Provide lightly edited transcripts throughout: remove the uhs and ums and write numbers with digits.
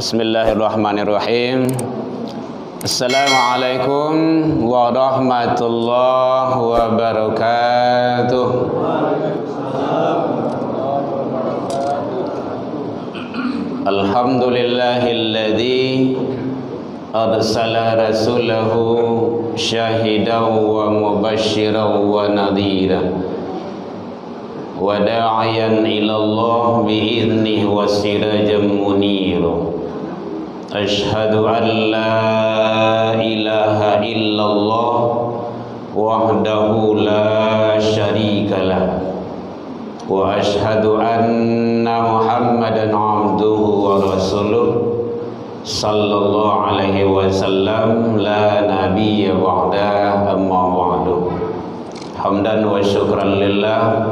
Bismillahirrahmanirrahim. Assalamualaikum warahmatullahi wabarakatuh. Alhamdulillahilladzi arsala rasulahu syahidan wa mubasysyiran wa nadhiran wa da'iyan ilallah bi'idhnihi wa sirajan munira. Ashhadu an la ilaha illallah wahdahu la syarikalah wa ashhadu anna Muhammadan abduhu wa rasuluh sallallahu alaihi wasallam la nabiyya ba'da amma ba'du. Hamdan wa syukran lillah,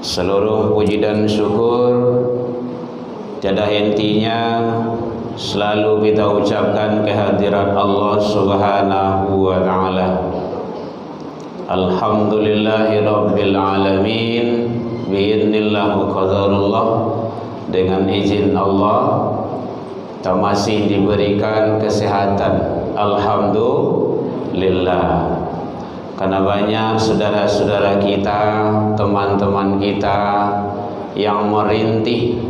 seluruh puji dan syukur tiada hentinya selalu kita ucapkan kehadirat Allah Subhanahu wa ta'ala. Alhamdulillahi rabbil alamin, biidznillah wa qadarullah, dengan izin Allah kita masih diberikan kesehatan, alhamdulillah. Karena banyak saudara-saudara kita, teman-teman kita yang merintih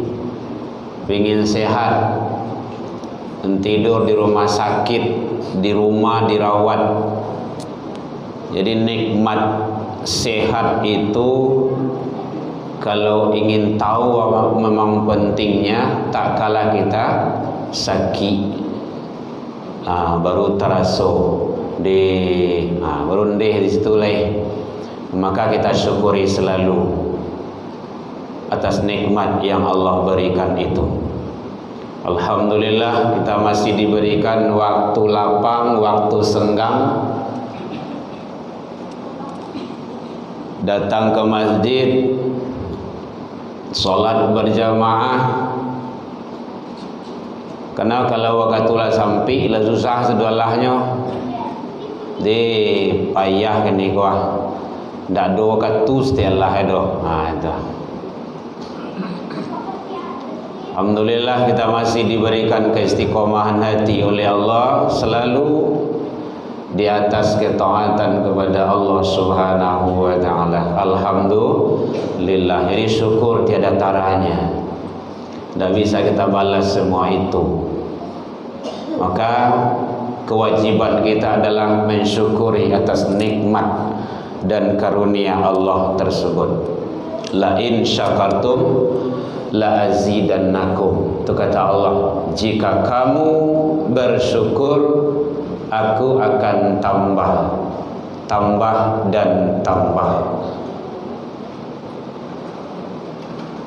ingin sehat, tidur di rumah sakit, di rumah dirawat. Jadi nikmat sehat itu kalau ingin tahu memang pentingnya tak kala kita sakit, baru terasa baru di situ lah. Maka kita syukuri selalu atas nikmat yang Allah berikan itu. Alhamdulillah kita masih diberikan waktu lapang, waktu senggang, datang ke masjid, sholat berjamaah. Karena kalau wakatulah sampai lah susah sedalahnya, di payah kini kuah, dak do wakatu setialah itu. Itu. Alhamdulillah kita masih diberikan keistiqomahan hati oleh Allah, selalu di atas ketaatan kepada Allah Subhanahu wa ta'ala. Alhamdulillah. Jadi syukur tiada taranya, tidak bisa kita balas semua itu. Maka kewajiban kita adalah mensyukuri atas nikmat dan karunia Allah tersebut. La in syakartum la azidannakum. Itu kata Allah, jika kamu bersyukur, aku akan tambah dan tambah.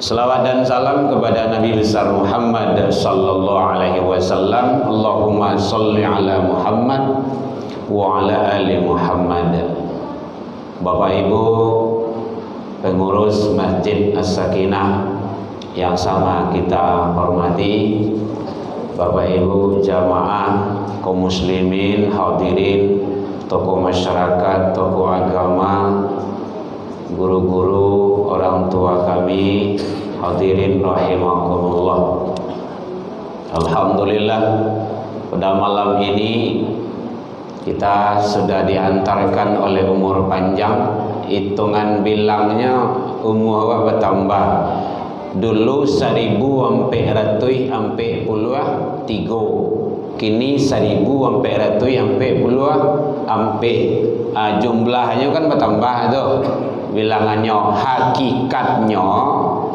Selawat dan salam kepada Nabi besar Muhammad sallallahu alaihi wasallam. Allahumma shalli ala Muhammad wa ala ali Muhammad. Bapak Ibu pengurus Masjid As-Sakinah yang sama kita hormati, Bapak Ibu jamaah kaum muslimin, hadirin, tokoh masyarakat, tokoh agama, guru-guru, orang tua kami, hadirin rahimakumullah. Alhamdulillah pada malam ini kita sudah diantarkan oleh umur panjang. Hitungan bilangnya umur bertambah. Dulu 1400 sampai puluh 3. Kini 1400 sampai puluh sampai jumlahnya kan bertambah tuh. Bilangannya, hakikatnya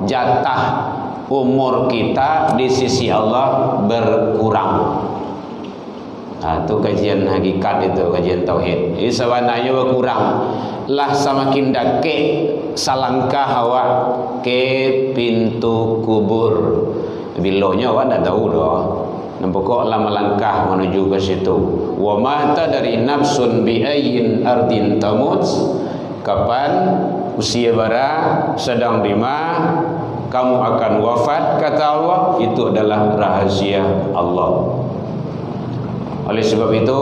jatah umur kita di sisi Allah berkurang. Itu kajian hakikat, itu kajian tauhid. Jadi sebenarnya berkurang lah, semakin dake salangkah awak ke pintu kubur. Bilonya awak tak tahu dah. Nampaklah lama langkah menuju ke situ. Wa mata dari nafsun bi ayyin ardin tamut. Kapan usia bara sedang di mana kamu akan wafat, kata Allah. Itu adalah rahasia Allah. Oleh sebab itu,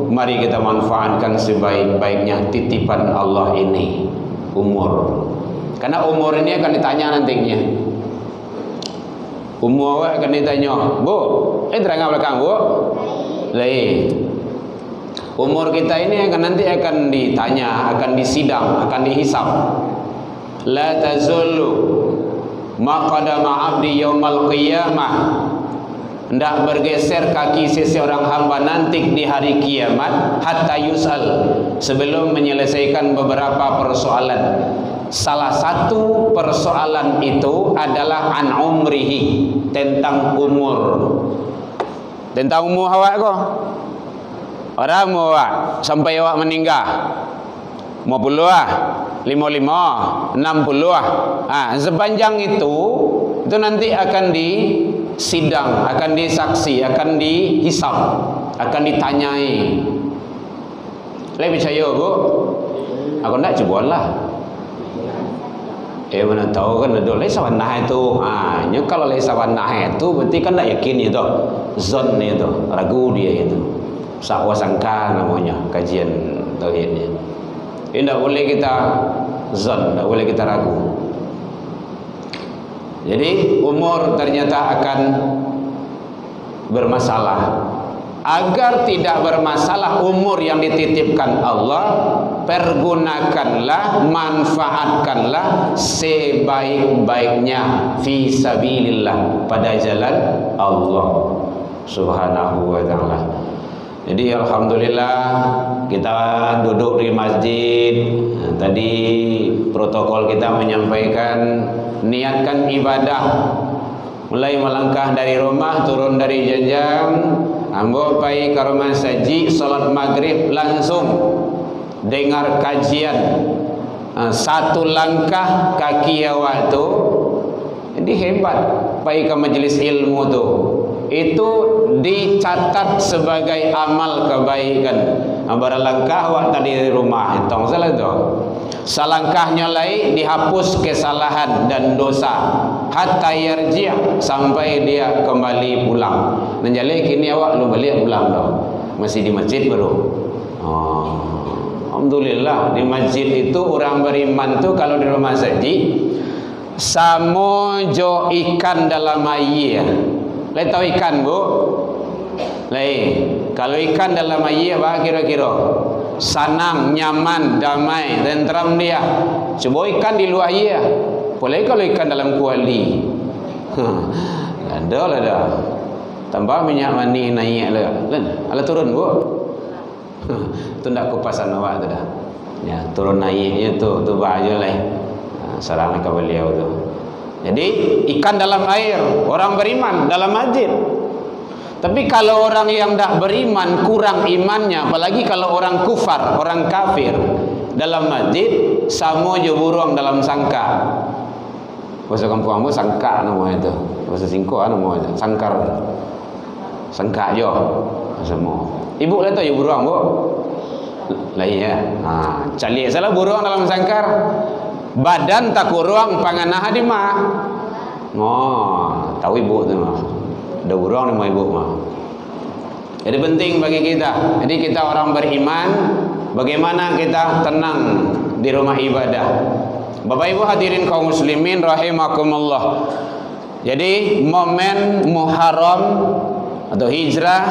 mari kita manfaatkan sebaik-baiknya titipan Allah ini, umur. Karena umur ini akan ditanya nantinya. Umur awak akan ditanya, Bu, terangkan belakang Bu. Lain. Umur kita ini nanti akan ditanya, akan disidang, akan dihisab. La tazullu ma qadama 'abdi yaumal qiyamah. Hendak bergeser kaki seseorang hamba nanti di hari kiamat hatta yus'al, sebelum menyelesaikan beberapa persoalan. Salah satu persoalan itu adalah an umrihi, tentang umur. Tentang umur awak ko. Orang awak sampai awak meninggal 50 lah, 55, 60 lah. Sepanjang itu nanti akan disidang, akan disaksi, akan dihisab, akan ditanyai. Lebih percaya Bu? Aku nak cubalah. Mana tahu kan ada lain sawanah itu. Nya kalau lain sawanah itu berarti kan tak yakin itu. Zon itu, ragu dia itu. Sakwa sangka namanya kajian tauhidnya. Ini tak boleh kita zon, tak boleh kita ragu. Jadi umur ternyata akan bermasalah. Agar tidak bermasalah umur yang dititipkan Allah, pergunakanlah, manfaatkanlah sebaik-baiknya fi sabilillah, pada jalan Allah Subhanahu wa ta'ala. Jadi alhamdulillah kita duduk di masjid. Tadi protokol kita menyampaikan niatkan ibadah, mulai melangkah dari rumah, turun dari janjang, ambo pai ke rumah saji, salat maghrib langsung dengar kajian. Satu langkah kaki awak tu, jadi hebat. Pai ke majlis ilmu tu, itu dicatat sebagai amal kebaikan. Baralangkah awak tadi dari rumah, entong salah tu. Salangkahnya lain dihapus kesalahan dan dosa hatta yarji', sampai dia kembali pulang. Dan jadi kini awak lu balik pulang dah. Masih di masjid baru. Alhamdulillah di masjid itu orang beriman tu kalau di rumah saji samo jo ikan dalam air. Lain tahu ikan Bu? Lain. Kalau ikan dalam air apa kira-kira? Sanang, nyaman, damai, tentram dia. Coba ikan di luar air. Boleh kalau ikan dalam kuali. Ada lah dah. Tambah minyak mani naik lah. Ala turun Bu. Tu ndak kupasan awak tu dah. Ya, turun naiknya tu baju lah. Salam ke beliau tu. Jadi ikan dalam air, orang beriman dalam masjid. Tapi kalau orang yang tak beriman, kurang imannya, apalagi kalau orang kufar, orang kafir dalam masjid, sama je burung dalam sangka. Bahasa kampung kamu sangka namanya itu. Bahasa Singko namanya sangkar. Sangka je semua. Ibu lihat tu je burung Bu. Lain ya. Calik salah burung dalam sangkar. Badan tak kurang panganah di mah. Tahu ibu tu mah. Ada burung ni ibu mah. Jadi penting bagi kita. Jadi kita orang beriman, bagaimana kita tenang di rumah ibadah. Bapak Ibu hadirin kaum muslimin rahimakumullah. Jadi momen Muharram atau hijrah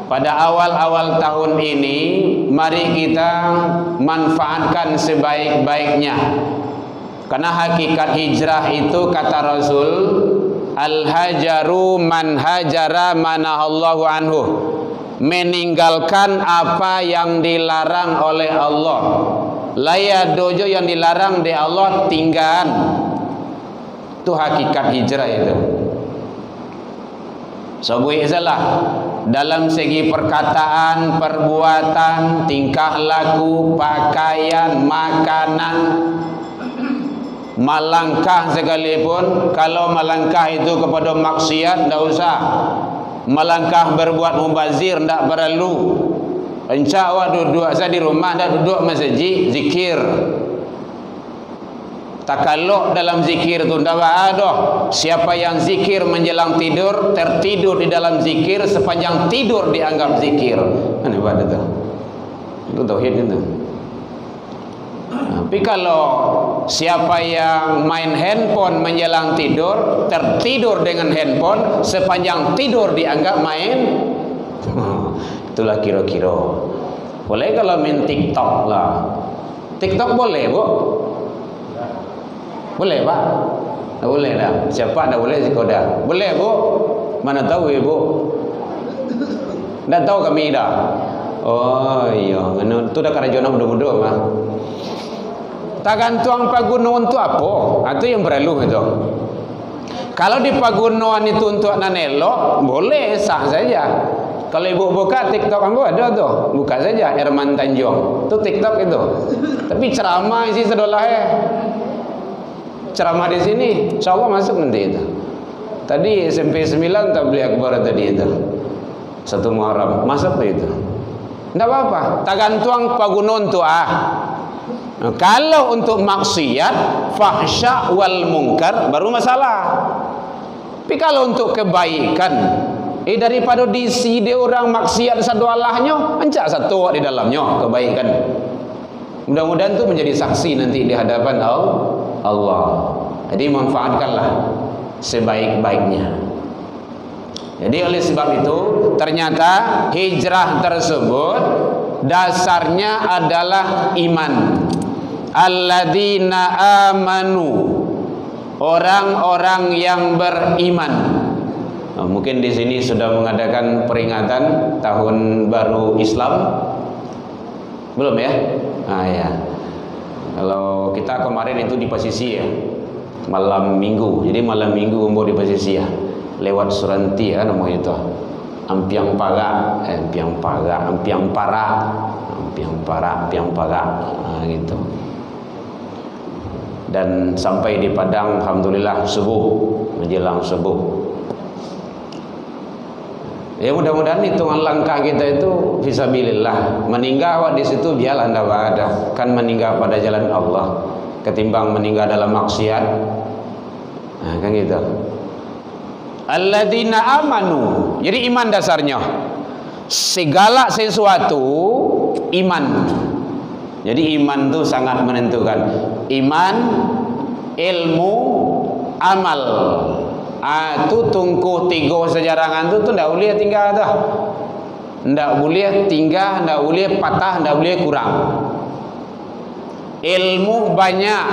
pada awal-awal tahun ini, mari kita manfaatkan sebaik-baiknya. Karena hakikat hijrah itu kata Rasul, al-hajaru man hajara manahallahu anhu, meninggalkan apa yang dilarang oleh Allah. Laya dojo yang dilarang di Allah tinggal. Itu hakikat hijrah itu. Sebuah salah dalam segi perkataan, perbuatan, tingkah laku, pakaian, makanan, melangkah sekalipun. Kalau melangkah itu kepada maksiat, tidak usah. Melangkah berbuat mubazir, tidak perlu. Encak awak duduk saya di rumah, tidak duduk masjid, zikir. Takaluk dalam zikir itu tidak ada. Siapa yang zikir menjelang tidur, tertidur di dalam zikir, sepanjang tidur dianggap zikir. Ini ibadat itu. Itu tauhid itu. Tapi kalau siapa yang main handphone menjelang tidur, tertidur dengan handphone, sepanjang tidur dianggap main, itulah kira-kira. Boleh kalau main TikTok lah. TikTok boleh, Bu? Boleh, Pak? Tak boleh dah. Siapa tak boleh si koda? Boleh, Bu? Mana tahu Ibu? Tak tahu kami dah. Oh iya, itu dah kerajaan muda-muda mah. Tergantung pagunuan itu apa? Itu yang perlu itu. Kalau di pagunuan itu untuk nanelo, boleh sah saja. Kalau ibu buka TikTok ambo ada tuh, buka saja Herman Tanjung. Itu TikTok itu. Tapi ceramah isi sedolah ceramah di sini, insyaallah masuk nanti itu. Tadi SMP 9 tabligh akbar tadi itu. 1 Muharram masuk itu. Tidak apa-apa, tergantung pagunuan tu Nah, kalau untuk maksiat, fahsya wal mungkar baru masalah. Tapi kalau untuk kebaikan, daripada diisi dia orang maksiat sadualahnya, encak satu di dalamnya kebaikan. Mudah-mudahan itu menjadi saksi nanti di hadapan Allah. Jadi manfaatkanlah sebaik-baiknya. Jadi oleh sebab itu ternyata hijrah tersebut dasarnya adalah iman. Alladzina amanu, orang-orang yang beriman. Mungkin di sini sudah mengadakan peringatan tahun baru Islam. Belum ya? Ya. Kalau kita kemarin itu di Pasisi ya, malam Minggu. Jadi malam Minggu mau di Pasisi ya, lewat Suranti ya namanya itu. Ampiang Paga, Ampiang Paga, gitu. Dan sampai di Padang alhamdulillah subuh, menjelang subuh. Ya mudah-mudahan hitungan langkah kita itu fisabilillah. Meninggal di situ biarlah anda ada, kan meninggal pada jalan Allah ketimbang meninggal dalam maksiat. Kan gitu. Alladzina amanu. Jadi iman dasarnya. Segala sesuatu iman. Jadi iman itu sangat menentukan. Iman, ilmu, amal. Itu tungku 3 sejarangan itu tidak boleh tinggal dah. Tidak boleh tinggal, tidak boleh patah, tidak boleh kurang. Ilmu banyak,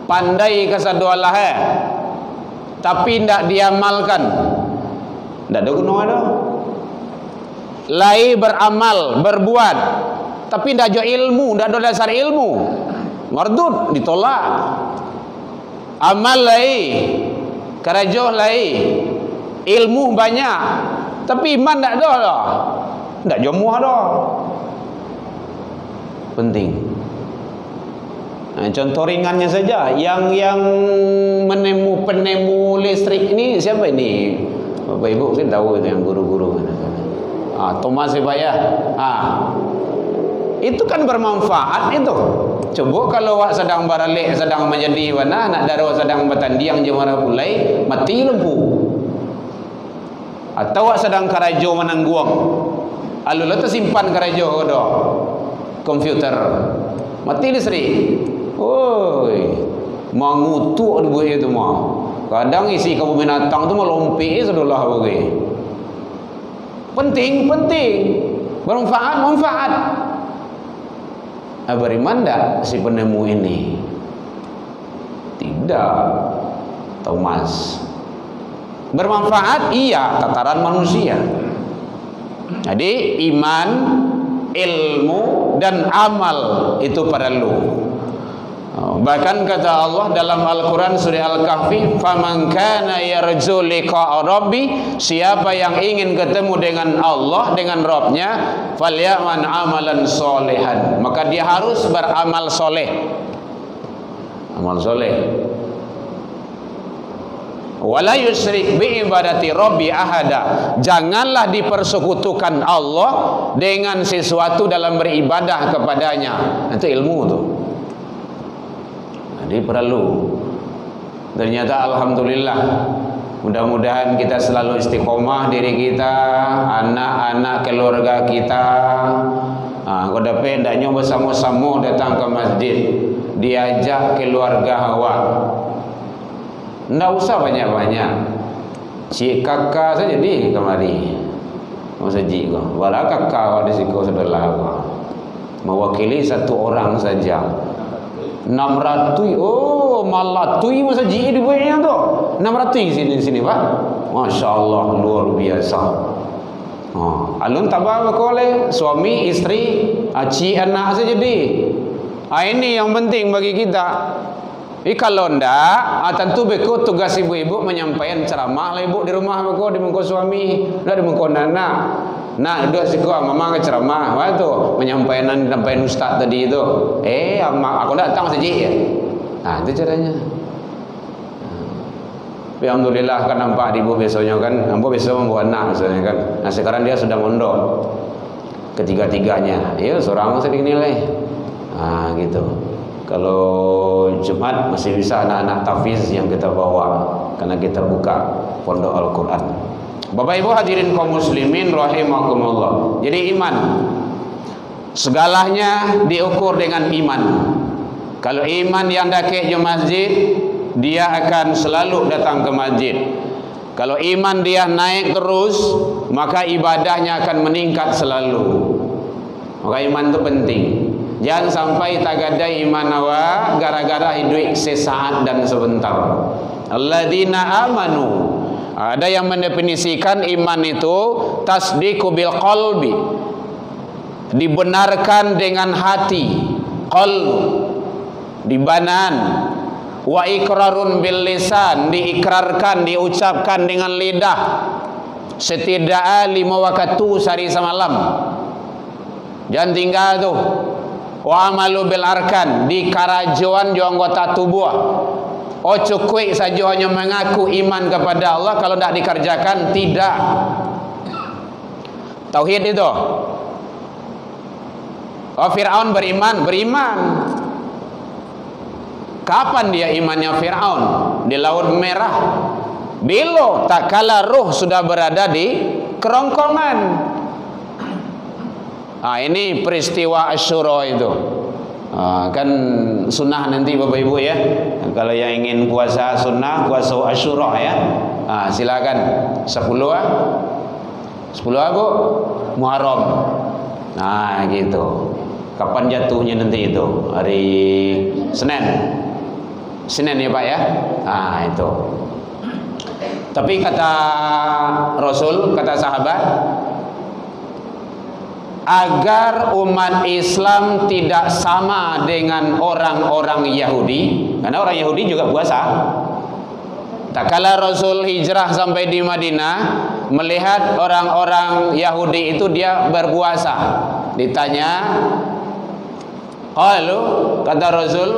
pandai kesadualah tapi tidak diamalkan, tidak ada guna dah. Lai beramal, berbuat, tapi tidak ada ilmu, tidak ada dasar ilmu, mardud, ditolak. Amal lai, kerajuh lai, ilmu banyak, tapi iman tidak ada dah, tidak jemuh dah. Penting. Contoh ringannya saja, yang penemu listrik ini siapa ini? Bapak Ibu kan tahu itu yang guru-guru. Thomas Ibaya. Itu kan bermanfaat itu. Coba kalau wak sedang baralik, sedang menjadi warna, nak darah sedang bertanding jemara pulai, mati lampu. Atau wak sedang karajo menangguang, alula tersimpan karajo do komputer, mati listrik. Oi, mengutuk debu itu mah. Kadang isi kebun binatang tu melompi sedolah bagi. Penting, bermanfaat. Beriman tak si penemu ini? Tidak, Thomas. Bermanfaat iya, tataran manusia. Jadi iman, ilmu dan amal itu perlu. Bahkan kata Allah dalam Al-Quran surah Al-Kahfi, faman kana yarju liqa'a rabbi, siapa yang ingin ketemu dengan Allah, dengan Rabbnya, falyaman amalan solehan, maka dia harus beramal soleh. Amal soleh. Wala yusyrik bi ibadati rabbi ahada, janganlah dipersekutukan Allah dengan sesuatu dalam beribadah kepadanya. Itu ilmu tu. Jadi perlu. Ternyata alhamdulillah, mudah-mudahan kita selalu istiqomah diri kita, anak-anak keluarga kita. Kau dapat hendaknya bersama-sama datang ke masjid. diajak keluarga awak. Ndak usah banyak-banyak. Cik kakak saja di kemari. Masa cik kau. Walau kakak awak di siku sebelah awak. Mewakili satu orang saja. 600. Oh, malah tui masa cik di buatnya tu. 600 sini Pak. Masya Allah, luar biasa. Alun tak apa oleh suami, istri, cik, anak saja di. Ini yang penting bagi kita. Kalau ndak, tentu beko tugas ibu-ibu menyampaikan ceramah lah ibu di rumah beko di muka suami, dah di muka anak. Nah, dua siku mama ke ceramah, wah tu menyampaikan ustaz tadi itu. Aku datang saja ya. Nah, itu caranya. Alhamdulillah kan nampak ibu besoknya kan, ambo besok membawa anak misalnya kan. Nah sekarang dia sudah mondok ketiga-tiganya, ya seorang sedikit nilai. Nah gitu. Kalau Jumat masih bisa anak-anak tafiz yang kita bawa karena kita buka pondok Al-Quran. Bapak Ibu hadirin kaum muslimin rahimakumullah. Jadi iman segalanya diukur dengan iman. Kalau iman yang dakik di masjid, dia akan selalu datang ke masjid. Kalau iman dia naik terus, maka ibadahnya akan meningkat selalu. Maka iman itu penting. Jangan sampai tagadai iman awak gara-gara hidup sesaat dan sebentar. Alladzina amanu. Ada yang mendefinisikan iman itu tasdiqu bil qalbi. Dibenarkan dengan hati, qalb, dibanan. Wa ikrarun bil lisan, diikrarkan, diucapkan dengan lidah. Setidaknya 5 waktu sehari semalam. Jangan tinggal tu. Wa amalu bil arkan, dikarajuan jo anggota tubuh. Oh cukup saja hanya mengaku iman kepada Allah, kalau tidak dikerjakan tidak. Tauhid itu. Oh Fir'aun beriman. Kapan dia imannya Fir'aun? Di Laut Merah. Bila tak kala ruh sudah berada di kerongkongan. Ini peristiwa Asyura itu. Kan sunnah nanti Bapak Ibu ya. Kalau yang ingin puasa sunnah, puasa Asyura ya. Silakan 10 Bu Muharram. Gitu. Kapan jatuhnya nanti itu? Hari Senin ya Pak ya. Itu. Tapi kata Rasul, kata sahabat, agar umat Islam tidak sama dengan orang-orang Yahudi, karena orang Yahudi juga puasa. Tak kala Rasul hijrah sampai di Madinah, melihat orang-orang Yahudi itu dia berpuasa. Ditanya, "Qalu," kata Rasul,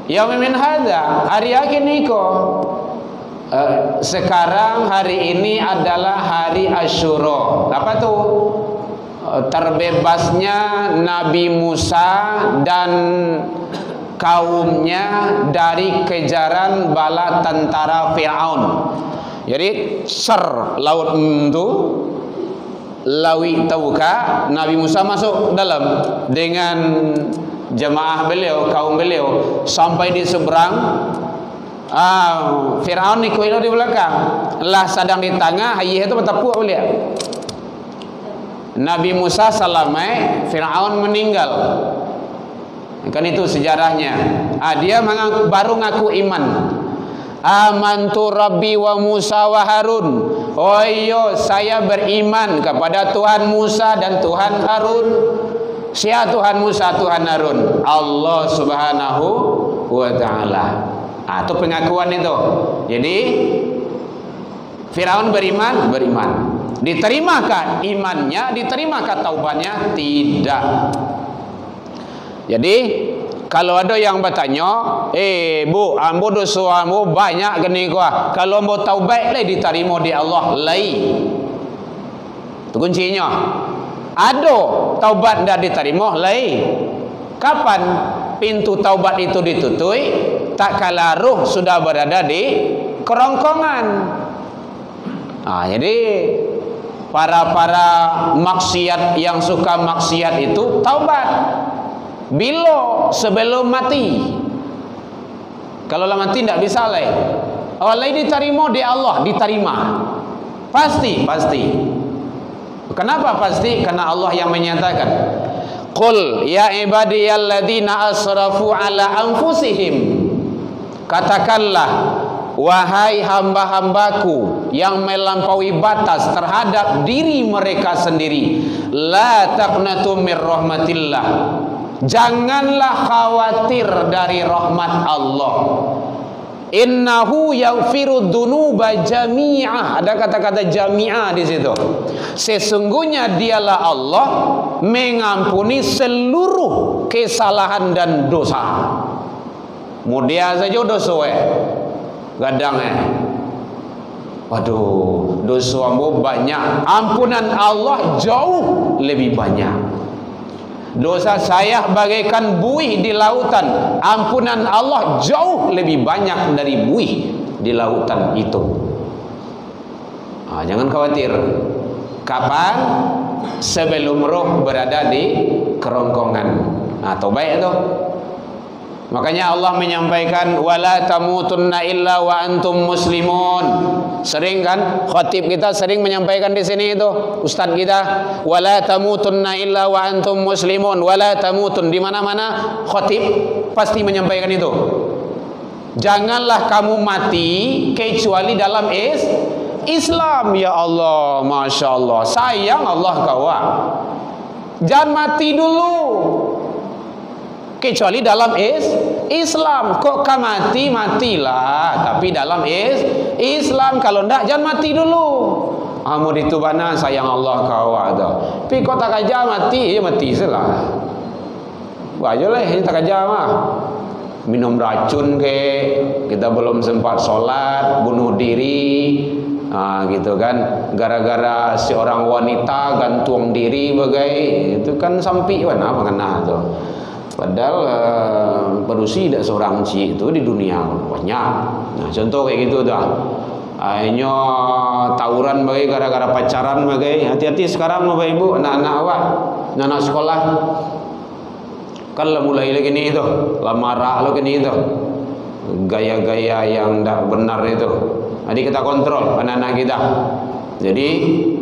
"Yaum min hadza, hari ini kok." Sekarang hari ini adalah hari Asyura. Apa tuh? Terbebasnya Nabi Musa dan kaumnya dari kejaran bala tentara Fir'aun. Jadi laut itu lawi tauka, Nabi Musa masuk dalam dengan jemaah beliau, kaum beliau, sampai di seberang. Fir'aun ikuti di belakang, lah sedang di tengah, ayah itu bertepuk beliau. Nabi Musa salamai, Fir'aun meninggal. Kan itu sejarahnya. Dia baru ngaku iman. Amantu Rabbi wa Musa wa Harun. Oh iya, saya beriman kepada Tuhan Musa dan Tuhan Harun. Siapa Tuhan Musa, Tuhan Harun? Allah Subhanahu wa ta'ala. Itu pengakuan itu. Jadi Fir'aun beriman. Diterimakah imannya? Diterimakah taubatnya? Tidak. Jadi kalau ada yang bertanya, Bu, ambo dosa ambo banyak gini kuah. Kalau ambo taubat leh diterima di Allah leh. Itu kuncinya. Ada taubat tidak diterima leh. Kapan pintu taubat itu ditutup? Tak kala ruh sudah berada di kerongkongan. Jadi para maksiat yang suka maksiat itu taubat. Bila sebelum mati. Kalau lah mati tidak bisa lagi. Awalnya diterima di Allah, diterima. Pasti. Kenapa pasti? Karena Allah yang menyatakan, Qul ya ibadiyalladzina asrafu ala anfusihim. Katakanlah, wahai hamba-hambaku yang melampaui batas terhadap diri mereka sendiri, la taqnatu mir rahmatillah. Janganlah khawatir dari rahmat Allah. Innahu yaghfiru dzunuba jami'ah. Ada kata-kata jami'ah di situ. Sesungguhnya dialah Allah mengampuni seluruh kesalahan dan dosa. Mudia saja dosa gadang waduh, dosa ambo banyak, ampunan Allah jauh lebih banyak. Dosa saya bagaikan buih di lautan, ampunan Allah jauh lebih banyak dari buih di lautan itu. Jangan khawatir. Kapan? Sebelum roh berada di kerongkongan. Atau baik itu. Makanya Allah menyampaikan, wala tamutunna illa wa antum muslimun. Sering kan khatib kita sering menyampaikan di sini itu, ustaz kita, wala tamutunna illa wa antum muslimun, wala tamutun. Di mana-mana khatib pasti menyampaikan itu. Janganlah kamu mati kecuali dalam Islam. Ya Allah, Masya Allah, sayang Allah kawan. Jangan mati dulu kecuali dalam Islam. Kok matilah, tapi dalam Islam. Kalau ndak jangan mati dulu. Mau ditubana sayang Allah kau ada. Tapi kok tak aja mati, ya mati salah. Wajarlah tak aja mah. Minum racun kita belum sempat sholat, bunuh diri, gitu kan. Gara-gara seorang wanita gantung diri itu kan sampai mana mengena tuh. Padahal perusi tidak seorang itu di dunia banyak. Nah, contoh kayak gitu dah. Akhirnya tawuran bagai gara-gara pacaran bagai. Hati-hati sekarang Bapak Ibu, anak-anak awak, anak sekolah. Kan lah mulai lagi nih itu, lah marah lagi nih itu. Gaya-gaya yang tidak benar itu. Jadi kita kontrol anak-anak kita. Jadi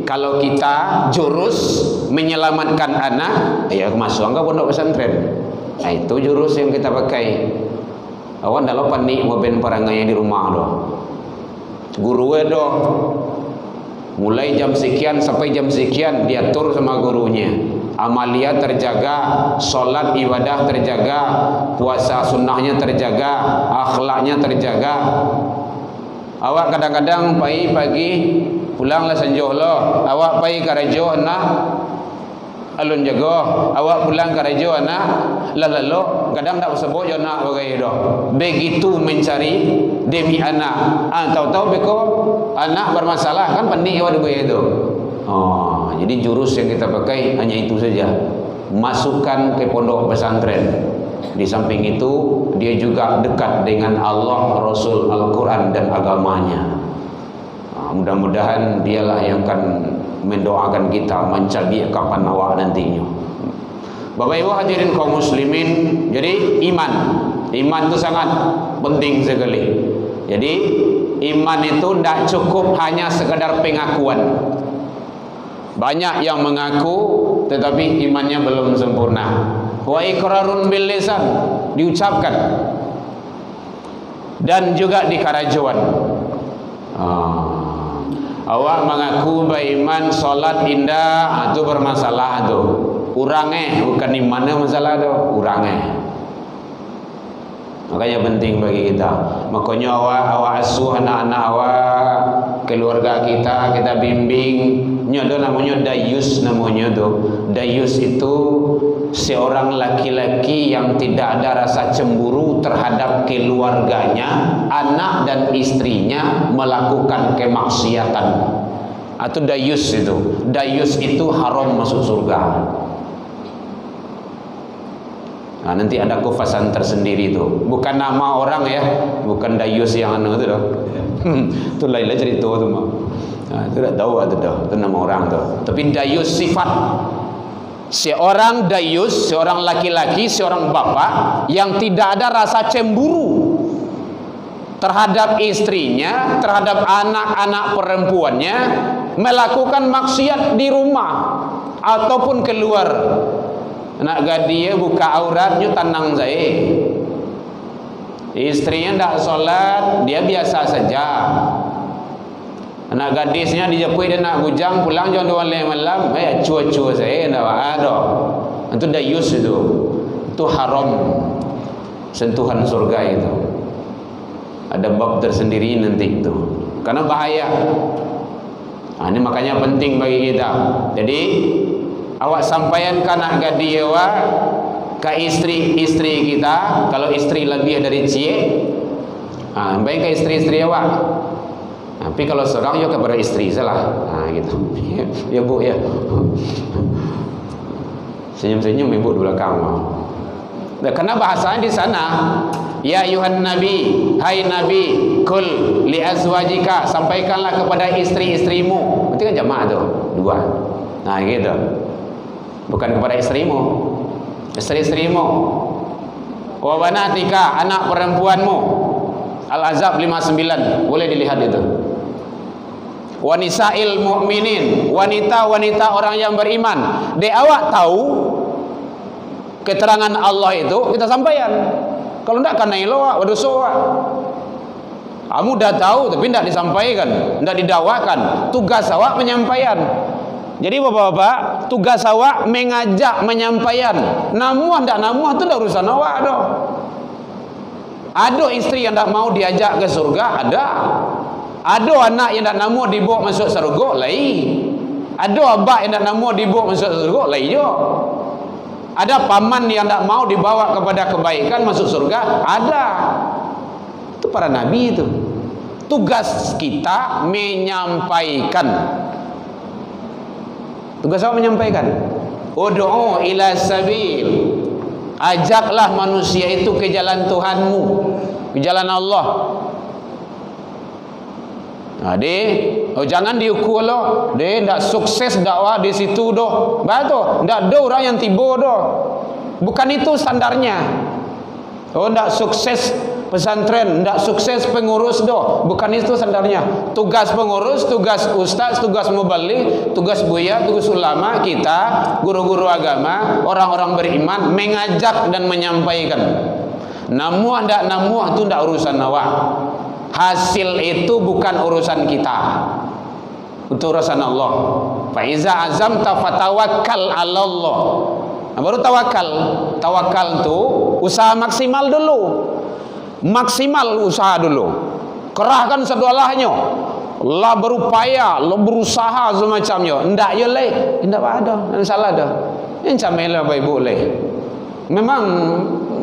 kalau kita jurus menyelamatkan anak, ya masuk ke pondok pesantren. Nah, itu jurus yang kita pakai. Awan dalam panik mau ben perangai di rumah doh. Guru doh. Mulai jam sekian sampai jam sekian diatur sama gurunya. Amalia terjaga, sholat ibadah terjaga, puasa sunnahnya terjaga, akhlaknya terjaga. Awak kadang-kadang pagi pulanglah senjoh lo. Awak pagi karajo anak alun jago. Awak pulang karajo anak lalu kadang tak sebut yo nak bagai doh. Begitu mencari demi anak. Tahu-tahu beko anak bermasalah kan pening awak begitu itu. Jadi jurus yang kita pakai hanya itu saja. Masukkan ke pondok pesantren. Di samping itu dia juga dekat dengan Allah, Rasul, Al-Quran dan agamanya. Mudah-mudahan dialah yang akan mendoakan kita mencabi kapan awak nantinya. Bapak Ibu hadirin kaum muslimin, jadi iman itu sangat penting sekali. Jadi iman itu tidak cukup hanya sekadar pengakuan. Banyak yang mengaku tetapi imannya belum sempurna. Wa iqrarun bil lisan, diucapkan dan juga di karajuan. Awak mengaku beriman, solat indah, itu bermasalah tu. Urangnya bukan imannya masalah tu, urangnya. Makanya penting bagi kita. Makanya awak asuh anak-anak awak, keluarga kita bimbing. Nyodo namanya dayus namanya tu. Dayus itu seorang laki-laki yang tidak ada rasa cemburu terhadap keluarganya, anak dan istrinya melakukan kemaksiatan. Atau dayus itu. Dayus itu haram masuk surga. Nah, nanti ada kufasan tersendiri itu. Bukan nama orang ya, bukan dayus yang itu dah. Itu lain cerita tu mah. Itu dah tahu ada dah. Itu nama orang tu. Tapi dayus sifat. seorang dayus, seorang laki-laki, seorang bapak yang tidak ada rasa cemburu terhadap istrinya, terhadap anak-anak perempuannya, melakukan maksiat di rumah ataupun keluar. Nak gadia buka auratnya tanang saya. Istrinya tidak sholat, dia biasa saja. Anak gadisnya dijepui dia nak bujang, pulang jam 2 malam, cua-cua saya tidak ada. Itu dayus itu haram, sentuhan surga itu. Ada bab tersendiri nanti itu, karena bahaya. Ini makanya penting bagi kita. Jadi awak sampaikan anak gadiwa ke istri kita. Kalau istri lebih dari cie, baik ke istri awak. Tapi kalau seorang ya kepada istri salah. Gitu. Ya bu ya. Senyum-senyum ibu di belakang. Karena bahasanya di sana, ya ayuhan nabi, hai nabi, kul li azwajika, sampaikanlah kepada istri-istrimu. Berarti kan jamaah tuh, 2. Nah gitu. Bukan kepada istrimu, istri-istrimu. Wa banatika, anak perempuanmu. Al-Ahzab 59, boleh dilihat itu. Wa nisa'il mu'minin, wanita-wanita orang yang beriman. Awak tahu keterangan Allah itu, kita sampaikan. Kalau tidak karena ilawak, wadusoa. Kamu dah tahu tapi tidak disampaikan, tidak didakwakan. Tugas awak menyampaikan. Jadi bapak-bapak, tugas awak mengajak menyampaikan. Namun tidak namun itu tidak urusan awak doh. Ada istri yang tidak mau diajak ke surga, ada. Ada anak yang tidak mau dibawa masuk surga, lain. Ada abah yang tidak mau dibawa masuk surga, lain juga. Ada paman yang tidak mau dibawa kepada kebaikan masuk surga, ada. Itu para nabi itu. Tugas kita menyampaikan. Tugas apa menyampaikan? Ud'u ila sabil. Ajaklah manusia itu ke jalan Tuhanmu, ke jalan Allah. Jangan diukur loh. Tidak sukses dakwah di situ doh. Betul. Tidak ada orang yang tiba doh. Bukan itu standarnya. Tidak sukses pesantren, tidak sukses pengurus doh. Bukan itu standarnya. Tugas pengurus, tugas ustaz, tugas mubalik, tugas buya, tugas ulama kita, guru-guru agama, orang-orang beriman mengajak dan menyampaikan. Namun tidak namun itu tidak urusan awak. Hasil itu bukan urusan kita, itu urusan Allah. Fa iza azamta fatawakkal 'ala Allah. Baru tawakal. Tawakal itu usaha maksimal dulu. Maksimal usaha dulu. Kerahkan sedualahnya. Allah berupaya, Allah berusaha semacamnya. Ndak ya le, ndak ada, ndak salah dah. Yang camela baik boleh. Memang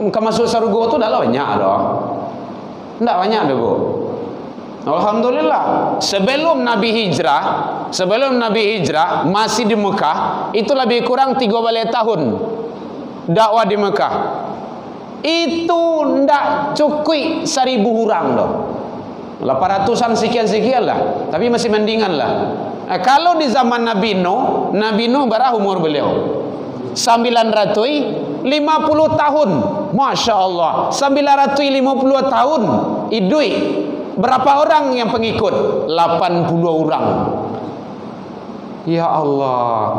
ke masuk surga itu dah banyak dah. Ndak banyak dah, Bu. Alhamdulillah. Sebelum Nabi hijrah masih di Mekah, itu lebih kurang 3 tahun dakwah di Mekah. Itu ndak cukup 1000 orang dah. 800-an sekian lah. Tapi masih mendingan lah. Kalau di zaman Nabi Nuh berapa umur beliau? 950 tahun. Masya Allah. 950 tahun hidup. Berapa orang yang pengikut? 80 orang. Ya Allah.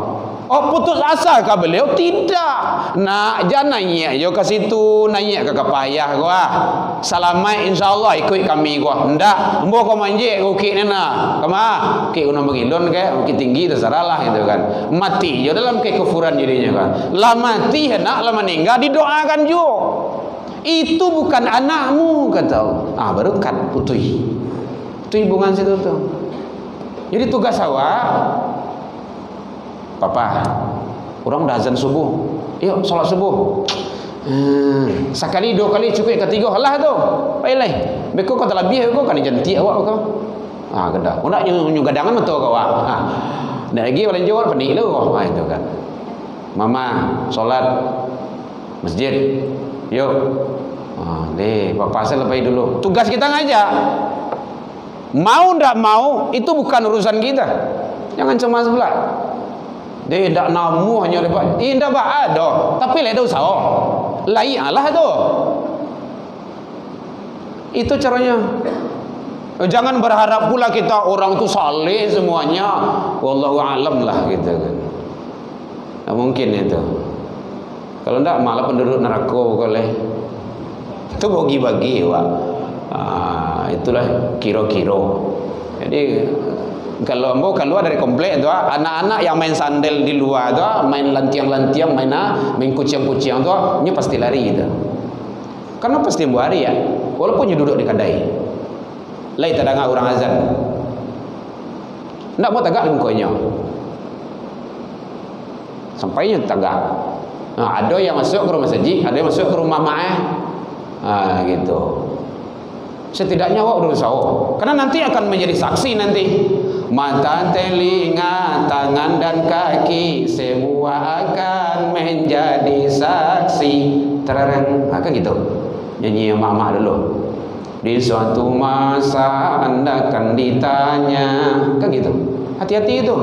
Oh, putus asa kah beliau? Tidak. Nak jangan naik yo ke situ, naik ke payah gua. Salamai insyaallah ikut kami gua. Ndak, embo kau manje ukik nena. Kama, ki una begilon ke, ki tinggi terserahlah gitu kan. Mati yo dalam kekufuran jadinya kan. Lah mati hendak lah meninggal didoakan jo. Itu bukan anakmu kata Allah. Baru kan putui. Itu hubungan situ tuh. Jadi tugas awak, Papa, orang dah azan subuh. Yuk solat subuh. Sekali 2 kali cukup, ketiga halah tu. Baiklah. Beko kau terlebih kau kan janti awak kau. Kedah. Kau nak nyugadangan betul kau awak. Dah lagi paling jawab penik lu kau. Itu kan. Mama solat masjid. Yuk. Papa saya lepas dulu. Tugas kita ngajak. Mau ndak mau itu bukan urusan kita. Jangan cemas pula. Dia dak namu hanya dapat. Indah ba ada. Tapi le ada usaha. Laialah tu. Itu caranya. Jangan berharap pula kita orang tu saleh semuanya. Wallahu alam lah gitu kan. Tak mungkin itu. Kalau enggak malah penduduk neraka boleh. Itu bagi-bagi, Pak. Itulah kira-kira. Jadi kalau ambo keluar dari komplek tu, anak-anak yang main sandal di luar tu, main lantiang-lantiang, main kucing-kucing tu, nya pasti lari tu. Karena pasti buari ya. Walaupun dia duduk di kedai. Lai tak dengar orang azan. Nak buat tegak di mukanya. Sampainya tegak. Ada yang masuk ke rumah saji, ada yang masuk ke rumah mak. Gitu. Setidaknya awak berusaha. Karena nanti akan menjadi saksi nanti. Mata, telinga, tangan dan kaki semua akan menjadi saksi. Terang, kan gitu. Nyanyi yang mak-mak dulu. Di suatu masa Anda akan ditanya, kan gitu. Hati-hati itu.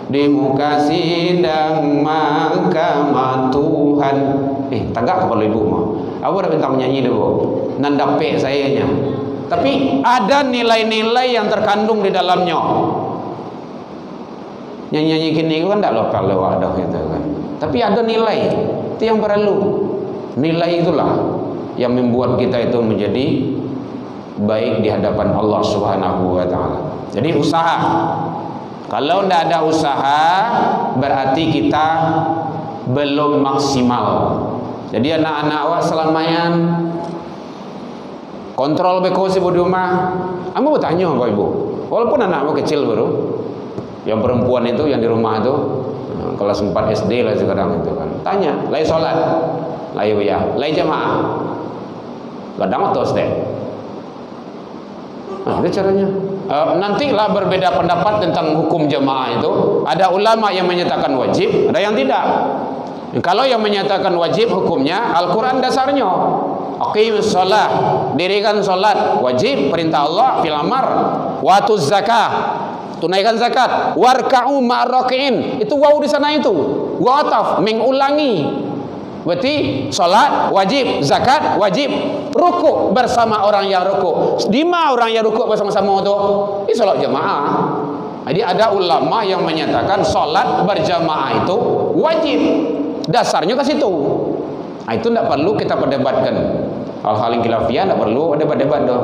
Di muka sidang mahkamah Tuhan. Tagak kepala ibu mah. Awak dah minta menyanyi dulu. Nanda pek sayanya. Tapi ada nilai-nilai yang terkandung di dalamnya. Nyanyi-nyanyi gini kan tak lokal lewat dah gitu kan. Tapi ada nilai. Itu yang perlu. Nilai itulah yang membuat kita itu menjadi baik di hadapan Allah Subhanahu wa taala. Jadi usaha. Kalau tidak ada usaha, berarti kita belum maksimal. Jadi anak-anak awak selamayan kontrol beko si di rumah. Ambo bertanya Bapak Ibu. Walaupun anak awak kecil baru, yang perempuan itu yang di rumah itu kelas 4 SD lah sekarang itu kan. Tanya, lai sholat, lai ya, lai jamaah. Kadang atau SD. Itu caranya. Nantilah berbeda pendapat tentang hukum jamaah itu. Ada ulama yang menyatakan wajib, ada yang tidak. Kalau yang menyatakan wajib hukumnya Al-Quran dasarnya. Aqimus shalah, dirikan salat, wajib perintah Allah fil amar. Watuz zakah, tunaikan zakat. Warka'u ma'raki'in, itu waw di sana itu. Wa ataf mengulangi. Berarti salat wajib, zakat wajib, rukuk bersama orang yang rukuk. Di mana orang yang rukuk bersama-sama tu? Ini salat jamaah. Jadi ada ulama yang menyatakan salat berjamaah itu wajib. Dasarnya ke situ. Itu tidak perlu kita perdebatkan. Hal-hal yang khilafiyah tidak perlu debat-debat dah.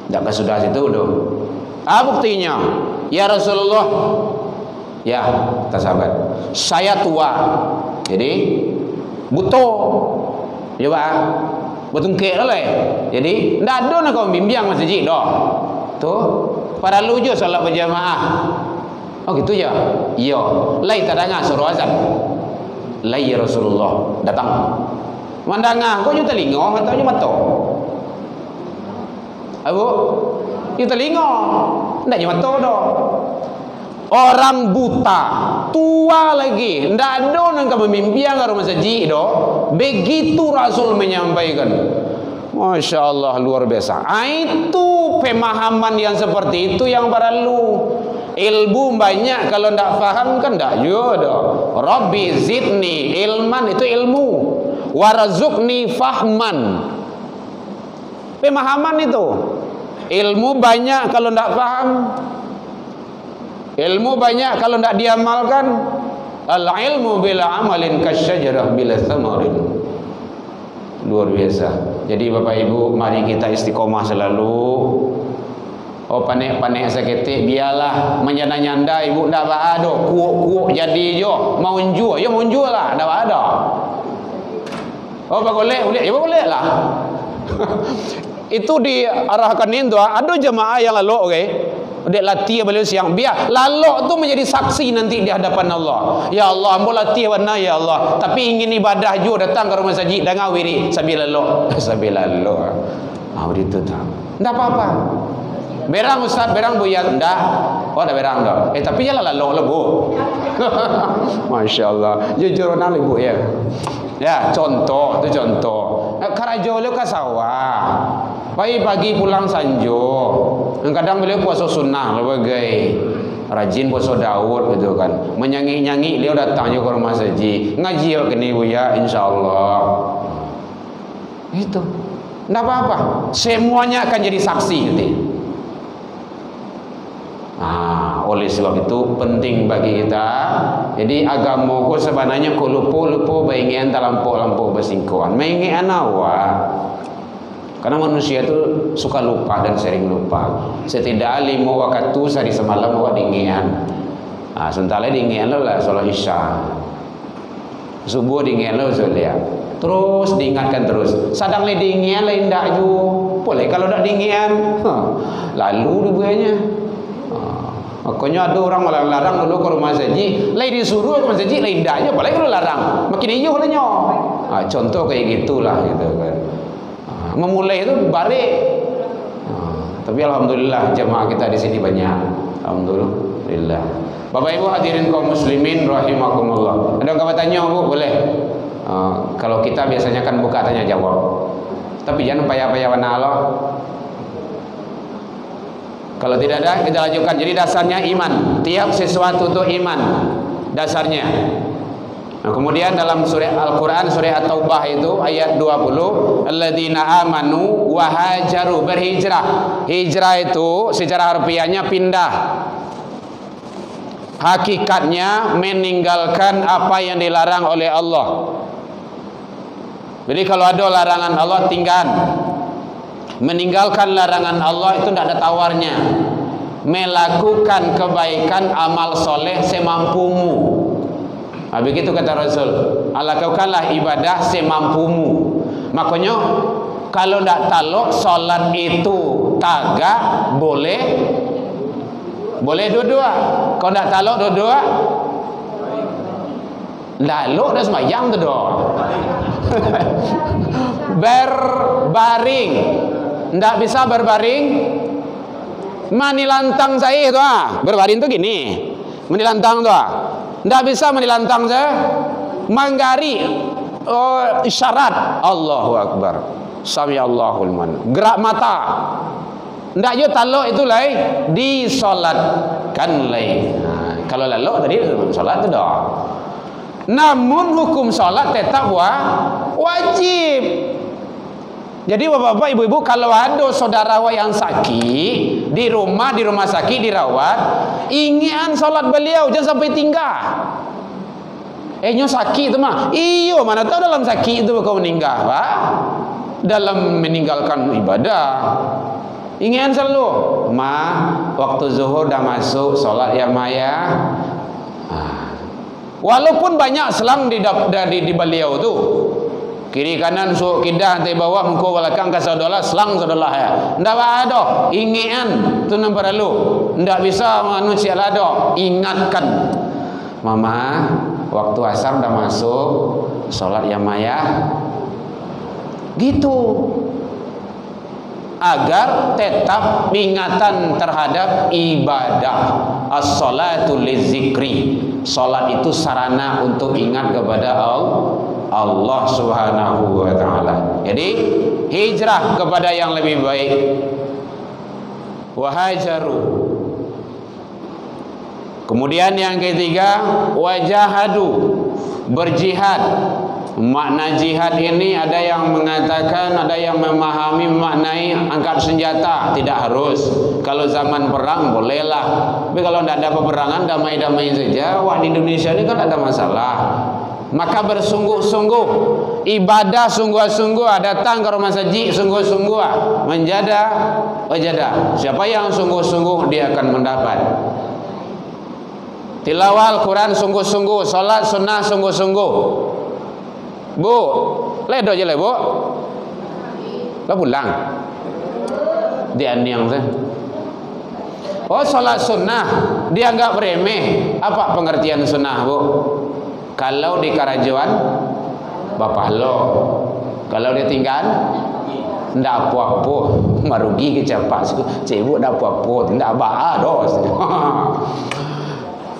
Tidak sudah situ dah. Buktinya, ya Rasulullah, ya kita sahabat, saya tua, jadi butuh, coba betul kek lah. Jadi tidak ada nak kau bimbang masjid dah. Tuh, pada luju salat berjamaah. Oh gitu ya? Iya. Lai tak dengar suruh azan. Lai ya Rasulullah datang. Mandangah, kau juga telinga atau juga mata? Abu, juga telinga. Tidak juga mata dah. Orang buta, tua lagi, tidak ada yang kau memimpian ke rumah masjid dah. Begitu Rasul menyampaikan. Masya Allah, luar biasa. Itu pemahaman yang seperti itu yang perlu. Ilmu banyak, kalau tidak faham kan tidak juga. Rabbi zidni ilman, itu ilmu. Warzukni fahman, pemahaman itu. Ilmu banyak kalau tidak faham. Ilmu banyak kalau tidak diamalkan. Al-ilmu bila amalin kasyajarah bila thamarin. Luar biasa. Jadi Bapak Ibu, mari kita istiqomah selalu. Panik-panik seketik biarlah menyanda-nyanda ibu ndak ada kuuk-kuuk jadi jo mau jual ya mau jual lah ndak ada. Boleh ya boleh lah. Itu diarahkan itu ada jemaah yang lalu okey. Dia latih beliau siang biar lalu tu menjadi saksi nanti di hadapan Allah. Ya Allah, ambo latih warna ya Allah. Tapi ingin ibadah juga datang ke rumah masjid dengan wiri sambil lalu. Sambil lalu. Begitu tak. Enggak apa-apa. Berang Ustaz, berang buyat enggak? Oh, dah berang dah. Tapi jalan lalu Bu. Masya Allah. Jujur nak Ibu ya. Ya, contoh tu contoh. Karajo lu ke sawah. Pagi pulang sanjo. Kadang beliau puasa sunnah lah bagai. rajin puasa Daud gitu kan, menyanyi-nyanyi dia datang ke rumah saji ngaji kini Buya insyaallah itu enggak apa-apa, semuanya akan jadi saksi nanti. Oleh sebab itu penting bagi kita. Jadi agama ku sebenarnya ku lupa baingian terlampau bersingkuhan mengian awak. Karena manusia itu suka lupa dan sering lupa. Setidaknya 5 waktu sehari semalam awak dingian. Sementara dingian lo lah solat isya. Subuh dingian lo solat. Terus diingatkan terus. Sadang le dingian lain dak ju. Boleh kalau dak dingian. Lalu dibuatnya. Makanya ada orang malah larang dulu ke rumah saji, lain disuruh ke rumah saji, lain dak aja, boleh kalau larang. Makin hijau lah nyo. Contoh kayak gitulah gitu kan. Memulai itu balik. Tapi alhamdulillah jemaah kita di sini banyak. Alhamdulillah. Bapak Ibu hadirin kaum muslimin rahimakumullah. Ada yang tanya Bu, boleh? Kalau kita biasanya kan buka tanya jawab. Tapi jangan payah-payah Allah. Kalau tidak ada kita lanjutkan. Jadi dasarnya iman. Tiap sesuatu itu iman dasarnya. Nah, kemudian dalam surah Al-Quran surah At-Taubah itu ayat 20, alladzina amanu wa hajaru, berhijrah. Hijrah itu secara harfiahnya pindah. Hakikatnya meninggalkan apa yang dilarang oleh Allah. Jadi kalau ada larangan Allah tinggal. Meninggalkan larangan Allah itu tidak ada tawarnya. Melakukan kebaikan amal soleh semampumu. Begitu kata Rasul, lakukanlah ibadah semampumu. Makanya kalau tidak taluk solat itu tagak boleh dua-dua. Kalau tidak taluk dua-dua, lalu dah sembahyang tu doa. Berbaring, tidak bisa berbaring. Menilantang saya itu berbaring tu gini, menilantang tu tidak bisa menilantang saya. Manggari isyarat Allahu Akbar, Sami Allahul Man, gerak mata. Tidak je taluk itu lain, disolatkan lain. Kalau lalu tadi solat tu doa. Namun hukum solat tetap wajib. Jadi bapak-bapak, ibu-ibu, kalau ada saudara yang sakit di rumah sakit dirawat, ingat solat beliau, jangan sampai tinggal. Nyo sakit tu mah. Iyo, mana tahu dalam sakit itu kau meninggal, Pak? Dalam meninggalkan ibadah. Ingat selalu, waktu zuhur dah masuk, solat ya Maya. Walaupun banyak selang di beliau tu, kiri kanan suuk kidah nanti bawah muka belakang ke saudara selang saudara ya. Ndak ada ingian tu nombor lalu. Ndak bisa manusia ada. Ingatkan, Mama, waktu asar dah masuk, solat ya Maya. Gitu. Agar tetap ingatan terhadap ibadah. As-salatu lizikri. Salat itu sarana untuk ingat kepada Allah Subhanahu wa taala. Jadi hijrah kepada yang lebih baik. Wahajaru. Kemudian yang ketiga, wajahadu, berjihad. Makna jihad ini ada yang mengatakan, ada yang memahami maknai angkat senjata, tidak harus. Kalau zaman perang bolehlah. Tapi kalau tidak ada peperangan, damai-damai saja. Wah, di Indonesia ini kan ada masalah. Maka bersungguh-sungguh, ibadah sungguh-sungguh, datang ke rumah saji sungguh-sungguh, wajadah. Siapa yang sungguh-sungguh dia akan mendapat. Tilawah Al-Quran sungguh-sungguh, salat sunnah sungguh-sungguh. Bu, ledo je le, Bu. Lah pulang. Dia niang saya. Oh, salat sunnah dianggap remeh. Apa pengertian sunnah, Bu? Kalau di karajuan bapak lo. Kalau dia tinggal ndak apa-apa, marugi ke capak. Cik ndak apa-apa, ndak ba dos.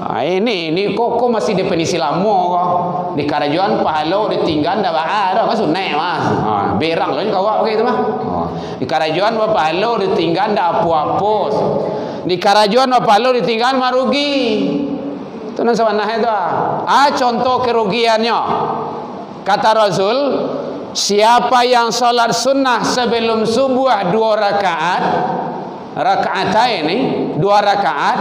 Ini kok masih definisi lama kok. Di karajuan pahalo ditinggal ndak ba dah, kan sunat Mas. Berang lo kau begitu mah. Di karajuan pahalo ditinggal ndak apa-apa. Di karajuan apa lu ditinggal marugi. Itu nan sawana itu. Contoh kerugiannya. Kata Rasul, siapa yang salat sunnah sebelum subuh 2 rakaat, raka'ataini 2 rakaat,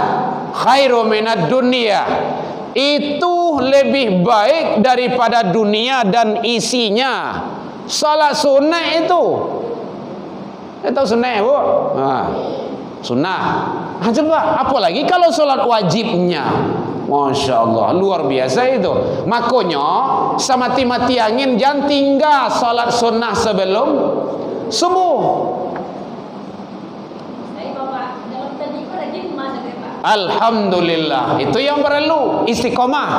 khairu minad dunya. Itu lebih baik daripada dunia dan isinya. Salat sunnah itu. Itu sunnah, Bu. Sunnah. Coba apalagi kalau salat wajibnya. Masya Allah, luar biasa itu. Makanya semati-mati angin jangan tinggal salat sunnah sebelum subuh. Alhamdulillah, itu yang perlu istiqomah.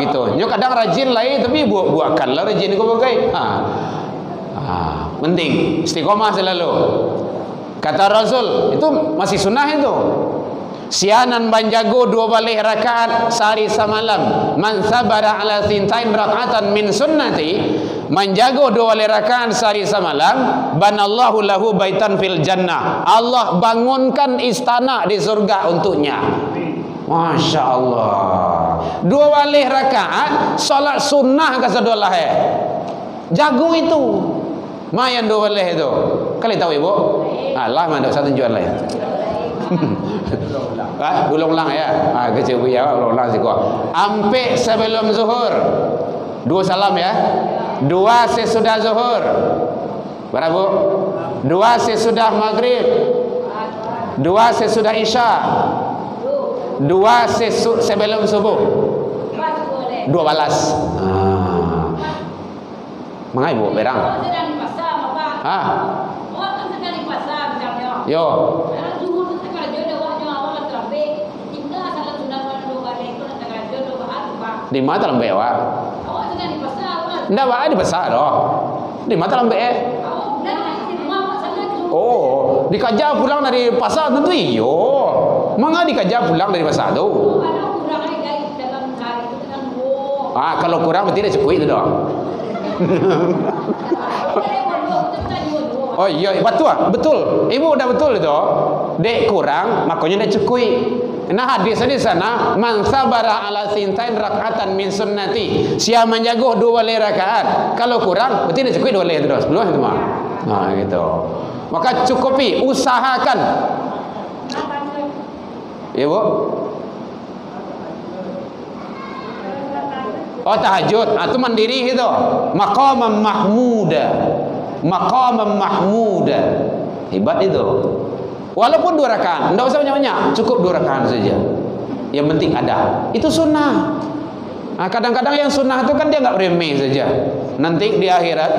Gitu. Yo kadang rajin lah, tapi buatkanlah rajin kau bagai. Penting istiqomah selalu. Kata Rasul, itu masih sunnah itu. Sianan banjago 2 balik rakaat sehari semalam. Man sabara ala thintain raka'atan min sunnati, menjago 2 balik rakaat sehari semalam, banallahu lahu baitan fil jannah. Allah bangunkan istana di surga untuknya. Masya Allah. 2 balik rakaat salat sunnah kasadolah jago itu. Mayan 2 balik itu. Kali tahu Ibu? Allah mandok satu jual lah ya. Ulang-ulang ya. Kecil ya, ulang-ulang sih kok. Ampe sebelum zuhur 2 salam ya. 2 sesudah zuhur. Berapa Bu? 2 sesudah maghrib. 2 sesudah isya. 2 sebelum subuh. 2 balas. Mangai Bu berang. Yo. Di mana dalam bewa? Ndak wa di pasar doh. Di mana dalam bewa? Oh, dikaja pulang dari pasar tentu iyo. Mangga dikaja pulang dari pasar tu? Kalau kurang berarti dia cukup itu doh. Oh iya, betul. Ibu udah betul itu. Dek kurang, makanya dia cukup. Nah hadisnya di sana, man sabara ala thintain raka'atan min sunnati. Siapa menjago 2 balik rakaat. Kalau kurang, berarti dia cukup 2 balik terus. Belum itu mah. Nah gitu. Maka cukupi, usahakan. Ya Bu. Oh tahajud, itu mandiri itu. Maqamam mahmuda. Maqamam mahmuda. Hebat itu. Walaupun 2 rakaat, tidak usah banyak-banyak, cukup 2 rakaat saja. Yang penting ada. Itu sunnah. Kadang-kadang yang sunnah itu kan dia nggak remeh saja. Nanti di akhirat,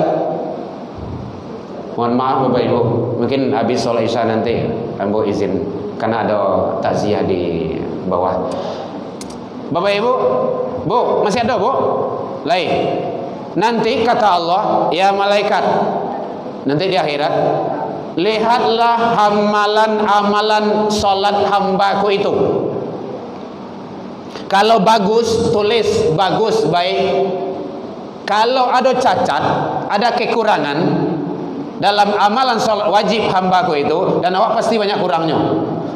mohon maaf Bapak Ibu, mungkin habis sholat isya nanti, ambo izin karena ada takziah di bawah. Bapak Ibu, Bu, masih ada Bu? Lain. Nanti kata Allah, ya malaikat, nanti di akhirat, lihatlah amalan salat hambaku itu. Kalau bagus, tulis bagus, baik. Kalau ada cacat, ada kekurangan dalam amalan salat wajib hambaku itu, dan awak pasti banyak kurangnya.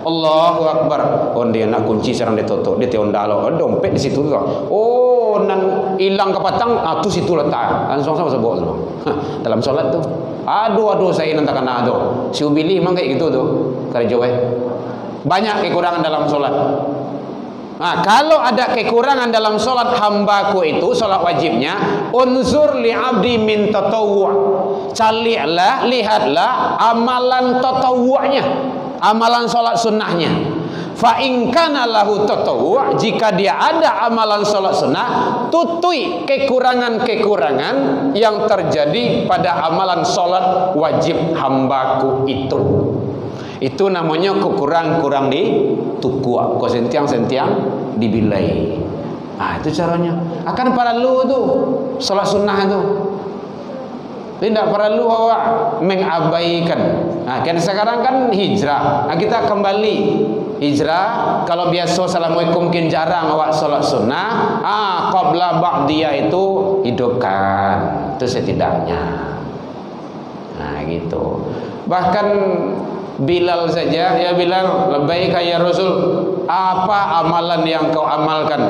Allahu Akbar. Oh dia nak kunci serang ditutup, dia tiondalo, dompet di situ tu. Oh nan hilang ke patang, tu situ letak. Langsung sama sebut semua. Dalam solat tu. Aduh saya nanti kena aduh. Si ubili memang kayak gitu tu. Kerja banyak kekurangan dalam solat. Kalau ada kekurangan dalam solat hambaku itu, solat wajibnya, unzur li abdi min tatawwu'. Carilah, lihatlah amalan tatawu'nya, amalan solat sunnahnya. Fa in kana lahu tatawwu', jika dia ada amalan solat sunnah, tutui kekurangan-kekurangan yang terjadi pada amalan solat wajib hambaku itu. Itu namanya kurang di tukua, ko sentiang-sentiang dibilai. Itu caranya. Akan perlu tu salat sunnah tu. Tidak perlu awak mengabaikan. Kan sekarang kan hijrah. Kita kembali hijrah. Kalau biasa assalamualaikum mungkin jarang awak salat sunnah. Qabla ba'diyah itu hidupkan. Itu setidaknya. Gitu. Bahkan Bilal saja, ya Bilal, labbaika ya Rasul, apa amalan yang kau amalkan?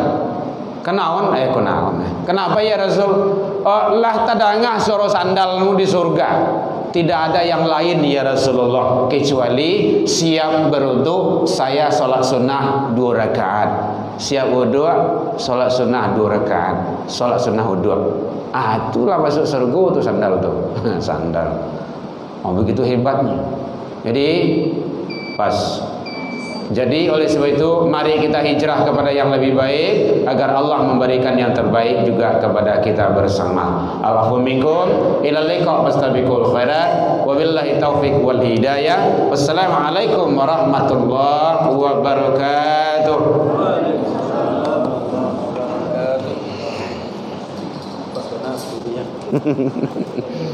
Kenaon? Kenaon. Kenapa ya Rasul? Lah tadangah suruh sandalmu di surga. Tidak ada yang lain ya Rasulullah kecuali siap berwudu, saya sholat sunnah 2 rakaat. Siap wudu, sholat sunnah 2 rakaat. Sholat sunnah wudu. Itulah masuk surga tuh sandal tuh. Sandal. Begitu hebatnya. Jadi pas. Jadi oleh sebab itu mari kita hijrah kepada yang lebih baik agar Allah memberikan yang terbaik juga kepada kita bersama. Allahu minkum ila liqa fastabiqul khairat wabillahi taufiq wal hidayah. Wassalamualaikum warahmatullahi wabarakatuh. Waalaikumsalam.